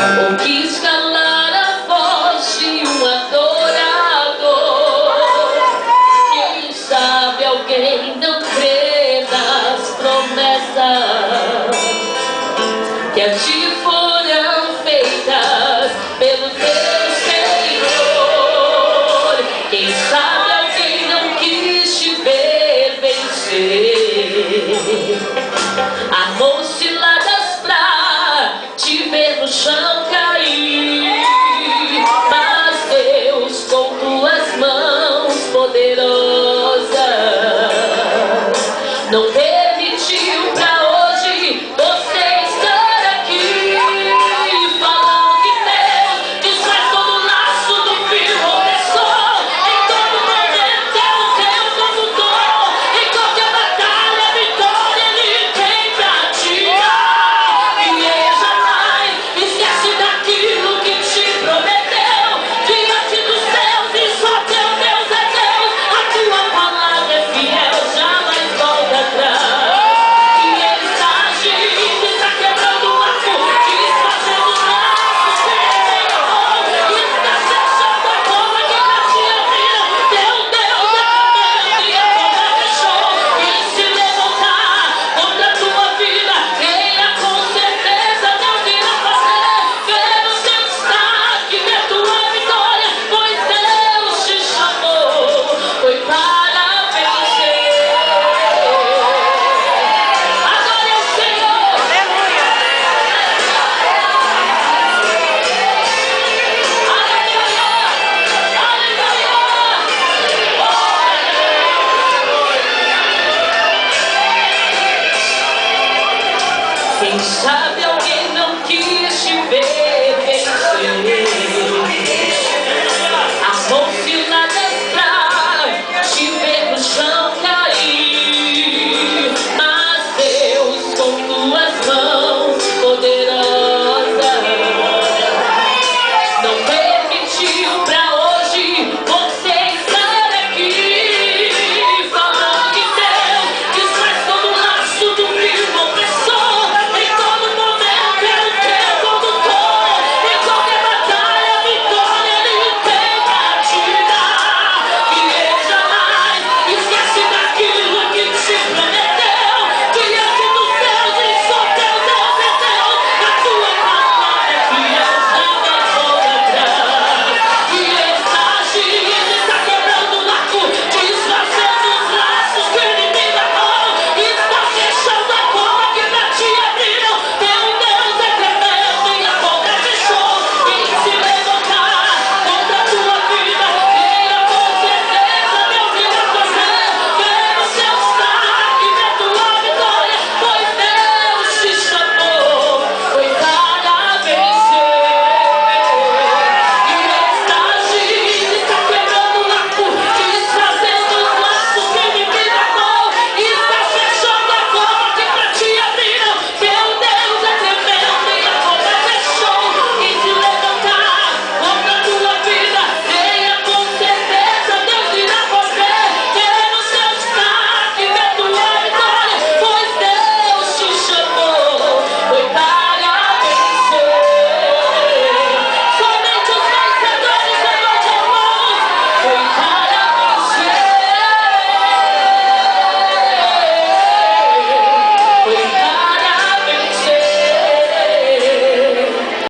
ou quis calar a voz de um adorador. Quem sabe alguém não crê nas promessas que a ti foram feitas pelo teu Senhor. Quem sabe alguém não quis te ver vencer, amou ciladas pra te ver no chão cair, mas Deus com tuas mãos poderosas não permitiu pra hoje você estar aqui. Falando que Deus desfaz todo o laço do fio opressor. Em todo momento é o teu condutor. Em qualquer batalha, vitória Ele tem pra ti. E Ele jamais esquece daquilo que te prometeu. Diante dos céus e só teu Deus é Deus. A tua palavra é fiel, jamais volta atrás. E Ele está agindo, está quebrando o arco, desfazendo os laços que Ele enterrou. E está fechando a porta que pra ti abriram. Teu Deus é poderoso e a porta fechou. E se levantar contra a tua vida, Ele com certeza não irá fazer. Ver o teu destaque, ver tua vitória, pois Deus te chamou, foi para vencer. Adore ao Senhor. Aleluia. Aleluia. Quem sabe